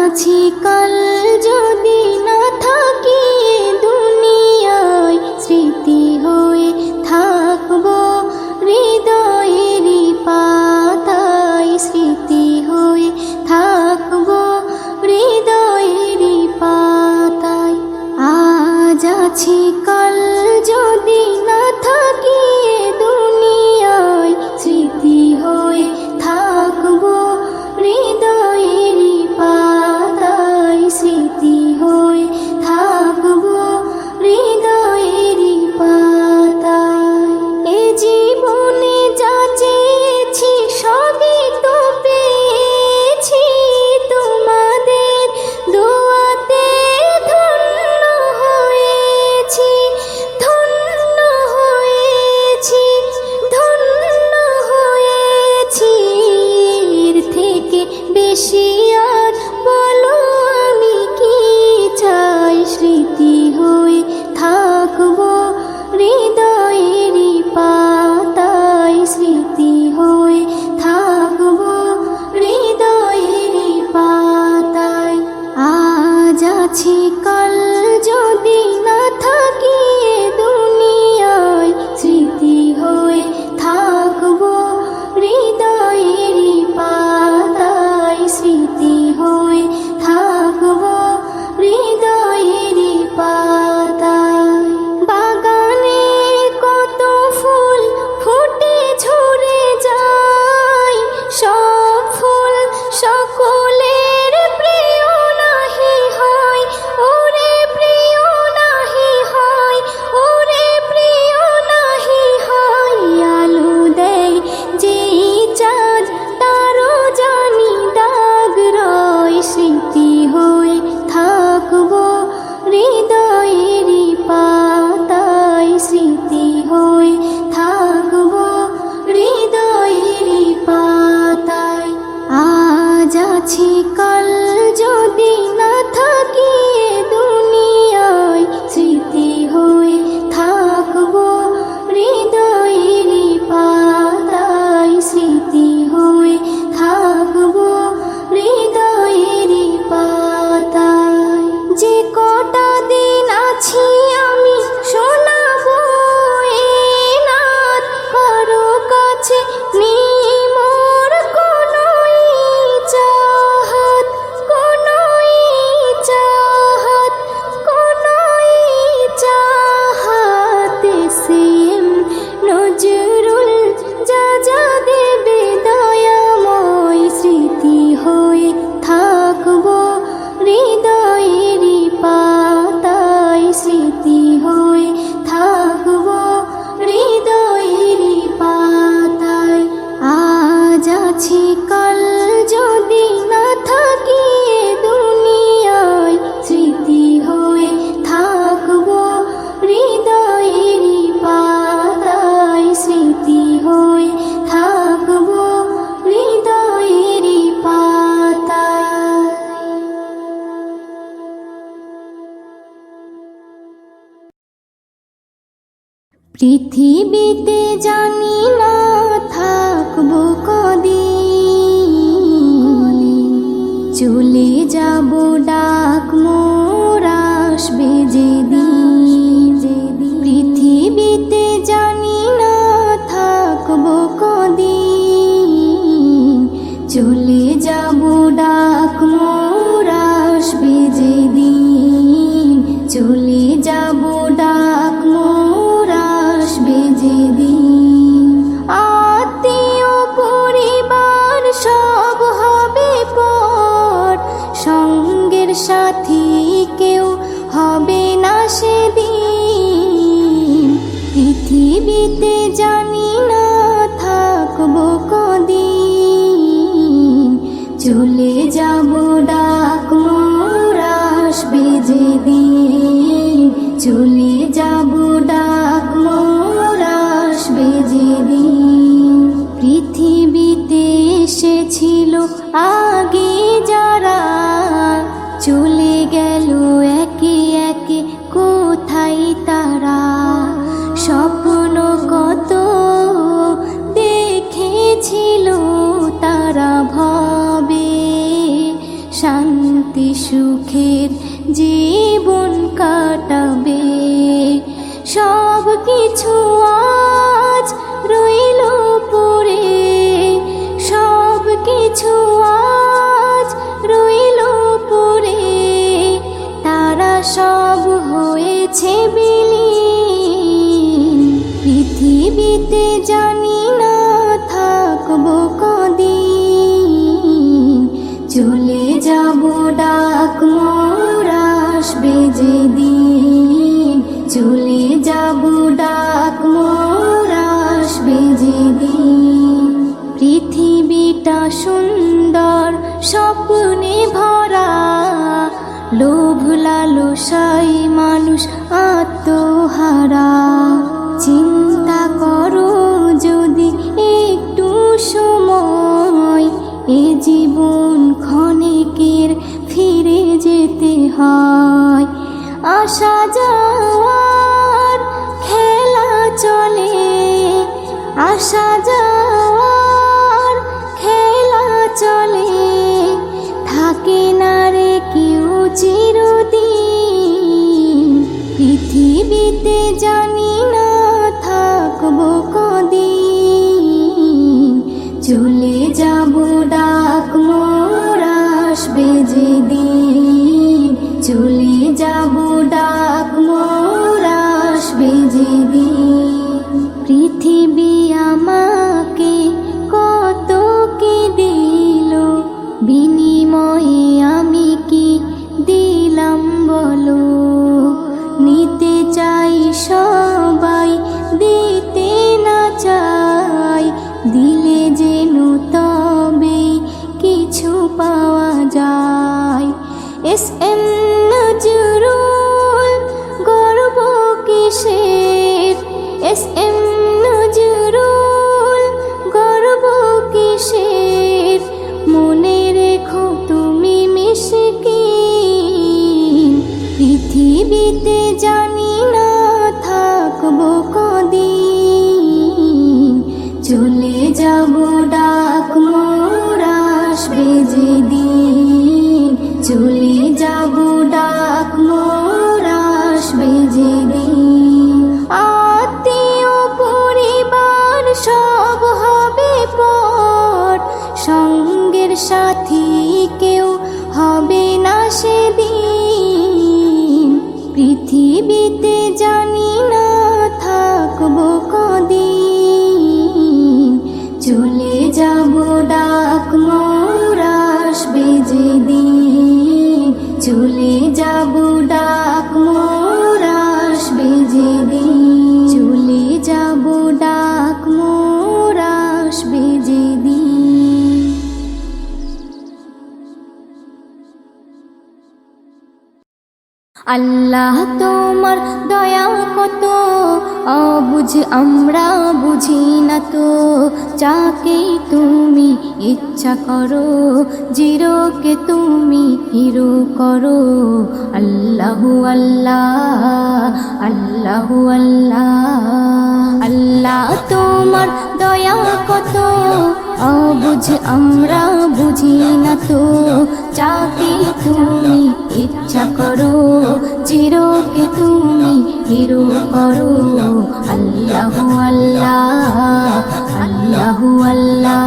আছি কাল যদি না থাকি দুনিয়ায়, স্মৃতি হয়ে থাকবো হৃদয়েরই পাতায়, স্মৃতি হয়ে থাকবো হৃদয়েরই পাতায়। আজ আছি কাল যদি না থাকি দুনিয়ায়, স্মৃতি হয়ে থাকবো হৃদয়েরই পাতায়, স্মৃতি হয়ে থাকবো হৃদয়েরই পাতায়। এ জীবনে যা চেয়েছি সবই তো পেয়েছি, তোমাদের দোয়াতে ধন্য হয়েছি, ধন্য হয়েছি, ধন্য হয়েছি। এর থেকে বেশি আর বলো আমি কি চাই, স্মৃতি হয়ে থাকবো হৃদয়েরই পাতায়, স্মৃতি হয়ে থাকবো হৃদয়েরই পাতায়। আজ আছি কাল যদি না থাকি দুনিয়ায়, স্মৃতি হয়ে থাকবো হৃদয়েরই পাতায়, স্মৃতি হয়ে থাকবো হৃদয়েরই পাতায়। বাগানে কত ফুল ফুটে ঝরে যায়, সব ফুল সকলের প্রিয় নাহি হয়, ওরে প্রিয় নাহি হয়, ওরে প্রিয় নাহি হয়। আলো দেয় যেই চাঁদ তারও জানি দাগ রয়, স্মৃতি হয়ে থাকবো হৃদয়েরই পাতায়, স্মৃতি হয়ে থাকবো হৃদয়েরই পাতায়। আজ আছি কাল যদি না থাকি দুনিয়ায়, স্মৃতি হয়ে থাকবো হৃদয়েরই পাতায়, স্মৃতি হয়ে থাকবো হৃদয়েরই পাতায়। যে কটা দিন আছি আমি শোনাবো এ নাত, কারো কাছে নেই মোর কোনো চাহাত, কোনো চাহাত, কোনো চাহাত। সেম নজরুল যা যা দেবে দয়াময়, স্মৃতি হয়ে থাকবো হৃদয়েরই পাতায়, স্মৃতি হয়ে থাকবো হৃদয়েরই পাতায়। আজ আছি কাল যদি না থাকি দুনিয়ায়, স্মৃতি হয়ে থাকবো হৃদয়েরই পাতায়, স্মৃতি হয়ে থাকবো হৃদয়েরই পাতায়। পৃথিবীতে জানি না থাকবো কদিন, চলে যাব ডাক মোর আসবে যেদিন। পৃথিবীতে জানি না থাকবো কদিন, চলে যাব ডাক মোর আসবে যেদিন, চলে যাব ডাক মোর আসবে যেদিন। আত্মীয় পরিবার সব হবে পর, সঙ্গের সাথী কেউ হবে না সেদিন। পৃথিবীতে জানি না থাকবো কদিন, চলে যাব ডাক মোর আসবে যেদিন, চলে যাব ডাক মোর আসবে যেদিন। পৃথিবীতে এসেছিল আগে যারা, চলে গেল একে একে কোথায় তারা। স্বপ্ন কত দেখেছিল তারা, ভাবে শান্তি শান্তি সুখের জীবন কাটাবে। সব কিছু আজ রইল পড়ে, সব কিছু আজ রইল পড়ে, তারা সব হয়েছে বিলীন। পৃথিবীতে জানি না থাকবো কদিন, চলে যাব ডাক মোর আসবে যেদিন, চলে যাব ডাক মোর আসবে যেদিন। পৃথিবীটা সুন্দর স্বপ্নে ভরা, লোভ লালসায় মানুষ আত্মহারা। চিন্তা করো যদি একটু সময়, এ জীবন ক্ষণিকের ফিরে যেতে হয়। আসা যাওয়ার খেলা চলে, আসা যাওয়ার খেলা চলে, থাকে না রে কেউ চিরদিন। পৃথিবীতে জানি না থাকবো কদিন, চলে যাব ডাক মোর আসবে যেদিন, চলে যাব ডাক মোর আসবে যেদিন। পৃথিবী আমাকে কত কি দিল, বিনিময়ে আমি কি দিলাম বলো। নিতে চাই সবাই, দিতে না চাই, দিলে যেন তবে কিছু পাওয়া যায়। এস এম নজরুল গর্ব কিসের, এস এম নজরুল গর্ব কিসের, মনে রেখো তুমি মিশকিন। পৃথিবীতে জানি না থাকবো কদিন, চলে যাব ডাক মোর আসবে যেদিন, চলে যাব ডাক মোর আসবে যেদিন। আত্মীয় পরিবার সব হবে পর, সঙ্গের সাথী কেউ হবে না সেদিন। পৃথিবীতে জানি না থাকবো কদিন, চলে যাব ডাক মোর আসবে যেদিন, চলে যাব ডাক মোর আসবে যেদিন, চলে যাব ডাক মোর আসবে যেদিন। আল্লাহ তোমার দয়া কত অবুঝ আমরা বুঝি না তো, যাকে তুমি ইচ্ছা করো জিরোকে তুমি হিরো করো। আল্লাহু আল্লাহ, আল্লাহু আল্লাহ। আল্লাহ তোমার দয়া কত অবুঝ আমরা বুঝি না তো, যাকে তুমি ইচ্ছা করো জিরোকে তুমি হিরো করো। আল্লাহু আল্লাহ, আল্লাহু আল্লাহ।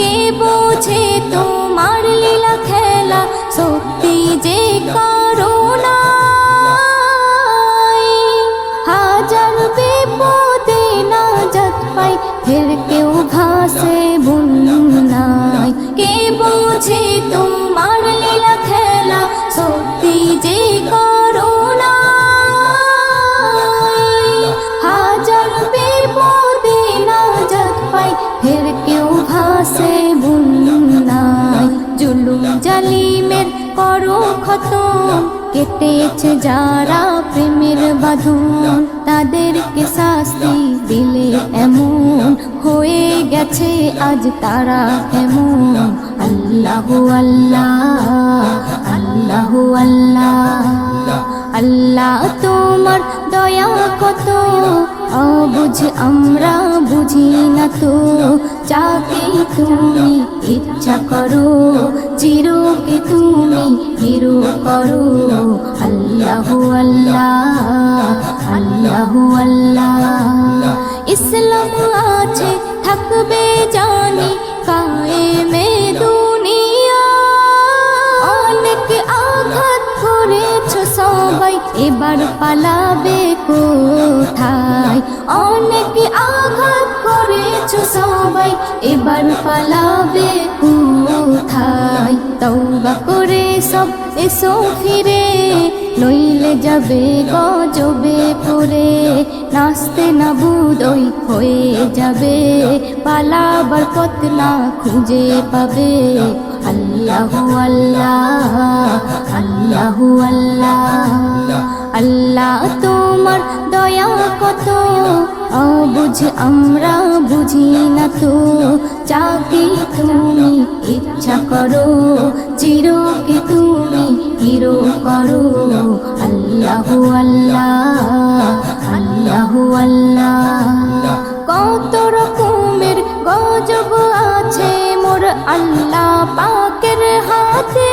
কে বোঝে তোমার লীলা খেলা, সত্যি যে করুণা। হাজার বিপদে নাজাত পাই, ফের কেউ ভাসে বন্যায়। কে বোঝে তোমার লীলা খেলা, সত্যি যে করুণা। হাজার বিপদে নাজাত পাই, ফের কেউ ভাসে বন্যায়। জুলুম জালিমের করো খতম, কেটেছে যারা প্রেমের বাঁধন, তাদেরকে শাস্তি দিলে এমন হয়ে গেছে আজ তারা কেমন। আল্লাহু আল্লাহ, আল্লাহু আল্লাহ। আল্লাহ তোমার দয়া কত অবুঝ আমরা বুঝি না তো, যাকে তুমি ইচ্ছা করো জিরোকে তুমি হিরো করো আল্লাহু আল্লাহ আল্লাহু আল্লাহ ইসলাম আছে থাকবে জানি কায়েমে দুনিয়া অনেক আঘাত করেছো সবাই এবার পালাবে কোথায় অনেক আঘাত করেছো সবাই এবার পালাবে কোথায় তওবা করে সব এসো ফিরে নইলে যাবে গজবে পড়ে নাচতে না বুদই হয়ে যাবে পালাবার পথ না খুঁজে পাবে আল্লাহু আল্লাহ আল্লাহু আল্লাহ আল্লাহ তোমার দয়া কত অবুঝ আমরা বুঝি না তো চাকি তুমি ইচ্ছা করো চিরকে তুমি হিরো করো আল্লাহু আল্লাহ আল্লাহু আল্লাহ কত রকমের গজব আছে মোর আল্লাহ পাকের হাতে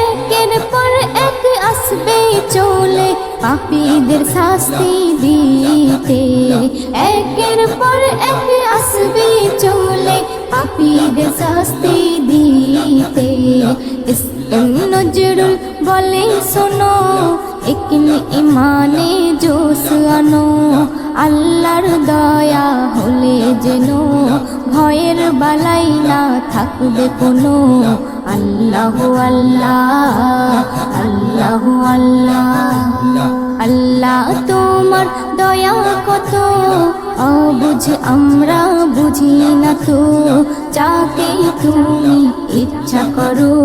একের পর এক আসবে চলে পাপীদের শাস্তি দিতে একের পর এক আসবে চলে পাপীদের শাস্তি দিতে নজরুল বলে শোনো একনি ইমানে জোশ আনো আল্লাহর দয়া হলে যেন ভয়ের বালাই না থাকবে কোনো আল্লাহু আল্লাহ আল্লাহু আল্লাহ আল্লাহ তোমার দয়া কত অবুঝ আমরা বুঝি না তো চাকে তুমি ইচ্ছা করো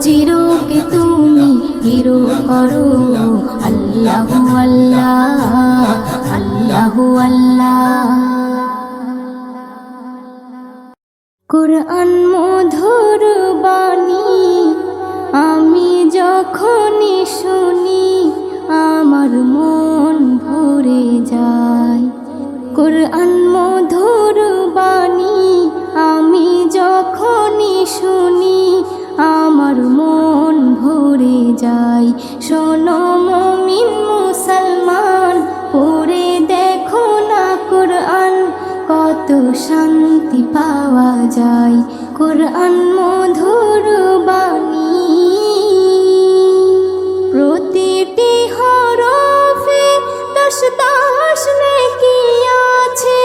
চিরকে তুমি হিরো করো আল্লাহু আল্লাহ আল্লাহু আল্লাহ কুরআন মধুর বাণী আমি যখনই শুনি আমার মন ভরে যায় কুরআন মধুর বাণী আমি যখনই শুনি আমার মন ভরে যায় শোনো মুমিন মুসলমান পড়ে দেখো না কুরআন কত শান্তি পাওয়া যায় কুরআন মধুর বাণী প্রতিটি হরফে 10 নেকি আছে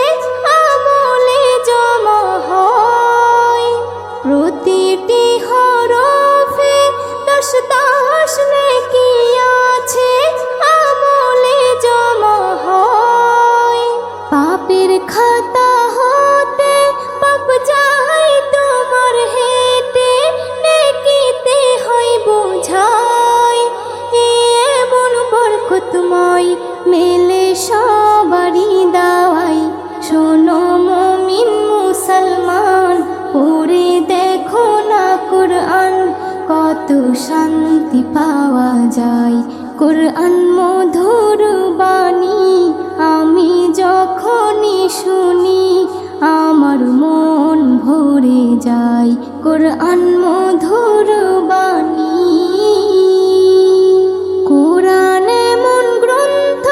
আমলে জমা হয় প্রতিটি হরফে 10 নেকি আছে আমলে জমা হয় পাপের খাতা হতে পাপ যায় তোমার হেঁটে নেকিতে হয় বোঝাই এমন বরকতময় মেলে সবারই দাওয়াই শোনো মুমিন মুসলমান পড়ে দেখো না কুরআন কত শান্তি পাওয়া যায় কুরআন মধুর বাণী আমি যখনই শুনি আমার মন ভরে যায় কুরআন মধুর বাণী কুরআন এমন গ্রন্থ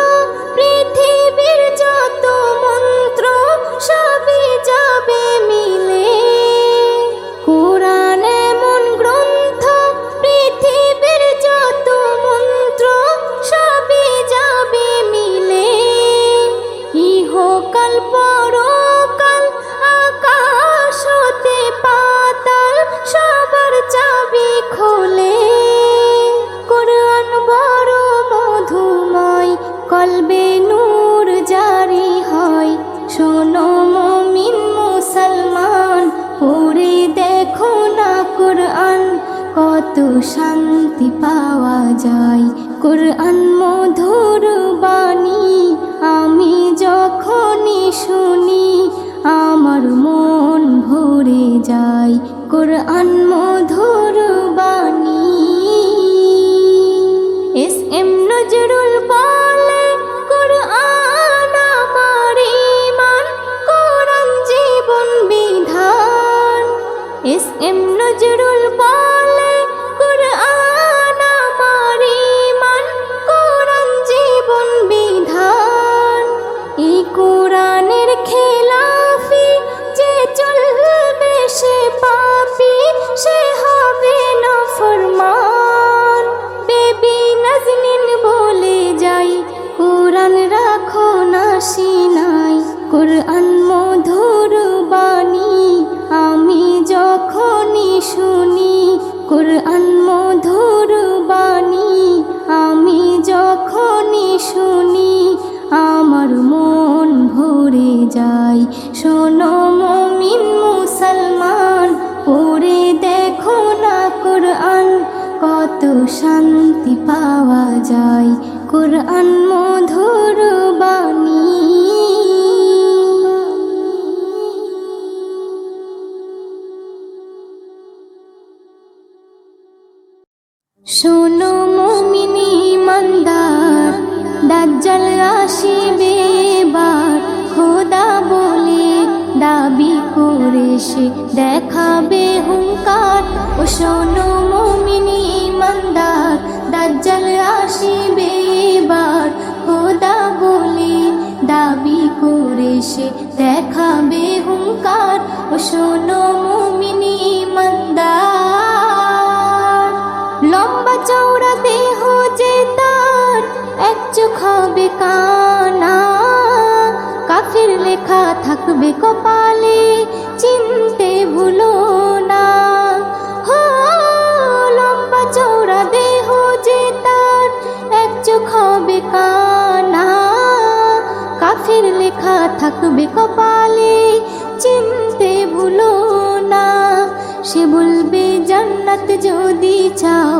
পৃথিবীর যত মন্ত্র সবই যাবে মিলে কুরআন এমন গ্রন্থ পৃথিবীর যত মন্ত্র সবই যাবে মিলে ইহকাল পরকাল আকাশ হতে পাতাল সবার চাবি খোলে কুরআন বড় মধুময় কলবে নূর জারি হয় শোনো মুমিন মুসলমান পড়ে দেখো না কুরআন কত শান্তি পাওয়া যায় কুরআন মধুর বাণী আমি যখনই শুনি আমার মন ভরে যায় কুরআন মধুর বাণী এস.এম. নজরুল বলে কুরআন আমার ঈমান কুরআন জীবন বিধান এস.এম. নজরুল বলে কুরআন আমার ঈমান, কোরআন জীবন বিধান। এই কোরআনের খেলাফি যে চলবে সে পাপী, সে হবে নাফরমান। বেবি নাজনীন বলে যাই, কোরআন রাখো না সিনায়। কোরআন মধুর বাণী আমি যখনই শুনি, কোরআন মধুর বাণী আমি যখনই শুনি, আমার মন ভরে যায়। শোনো মুমিন মুসলমান, পড়ে দেখো না কোরআন, কত শান্তি পাওয়া যায়। কোরআন মধুর বাণী। শোনো মুমিন ঈমানদার, দাজ্জাল আসিবে এবার, খোদা বলে দাবি করে সে দেখাবে হুঙ্কার। ও শোনো মুমিন ঈমানদার, দাজ্জাল আসিবে এবার, খোদা বলে দাবি করে সে দেখাবে হুঙ্কার। ও শোনো মুমিন ঈমানদার, লম্বা চওড়া দেহ যে তার, এক চোখ হবে কানা, কাফির লেখা থাকবে কপালে, চিনতে ভুলো না। হো লম্বা চওড়া দেহ যে তার, এক চোখ হবে কানা, কাফির লেখা থাকবে কপালে, চিনতে ভুলো না। সে বলবে জান্নাত যদি চাও,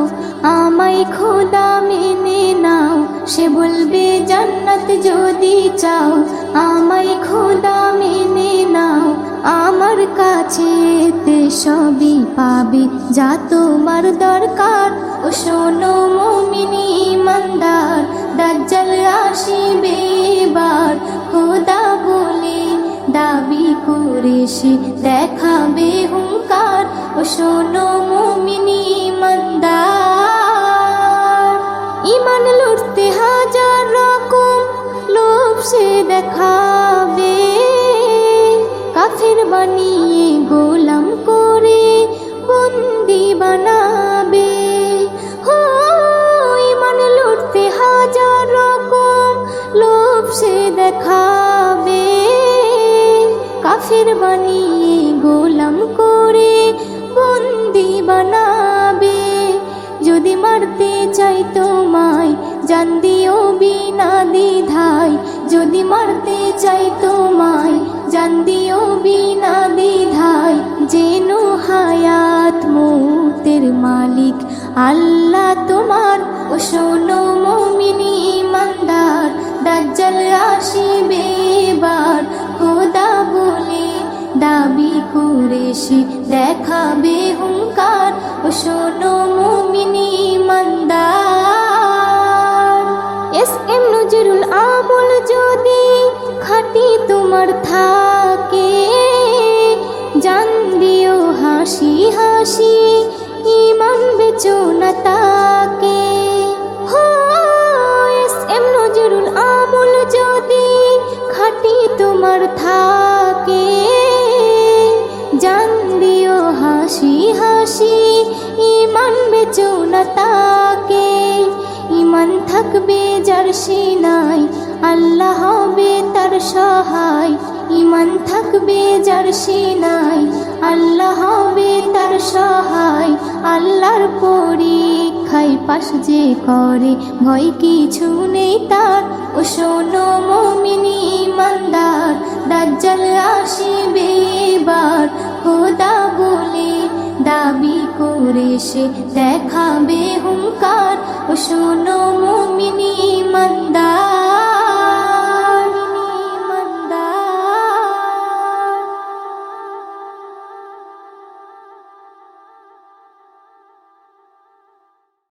আমায় খোদা মেনে নাও। সে বলবে জান্নাত যদি চাও, আমায় খোদা মেনে নাও। আমার কাছে তে সবই পাবে যা তোমার দরকার। ও শোনো মুমিন ঈমানদার, দাজ্জাল আসিবে এবার, খোদা বলে দাবি করে সে দেখাবে হুঙ্কার। ও শোনো মুমিন ঈমানদার, ঈমান লুটতে হাজার রকম লোভ সে দেখাবে, কাফির বানিয়ে গোলাম করে বন্দি বানাবে। হো ঈমান লুটতে হাজার রকম লোভ সে দেখাবে, কাফির বানিয়ে গোলাম করে বন্দি বানাবে। যদি মারতে চাই তোমায়, জান দিও বিনা দ্বিধায়। যদি মারতে চাই তোমায়, জান দিও বিনা দ্বিধায়। যেনো হায়াত মৌতের মালিক আল্লাহ তোমার। ও শোনো মুমিন ঈমানদার, দাজ্জাল আসিবে এবার, খোদা বলে দাবি করে সে দেখাবে হুঙ্কার। ও শোনো মুমিন ঈমানদার, এস.এম. নজরুল আমল যদি খাঁটি তোমার থাকে, জান দিও হাসি হাসি, ঈমান বেচো না তাকে। হো এস.এম. নজরুল আমল যদি খাঁটি তোমার থাকে, জান দিও হাসি হাসি, ঈমান বেচো না তাকে। ঈমান থাকবে যার সিনায়, আল্লাহ হবে তার সহায়। ঈমান থাকবে যার সিনায়, আল্লাহ হবে তার সহায়। আল্লাহর পরীক্ষায় পাশ যে করে, ভয় কিছু নেই তার। ও শোনো মুমিন ঈমানদার, দাজ্জাল আসিবে এবার, খোদা বলে দাবি করে সে দেখাবে হুঙ্কার। ও শোনো মুমিন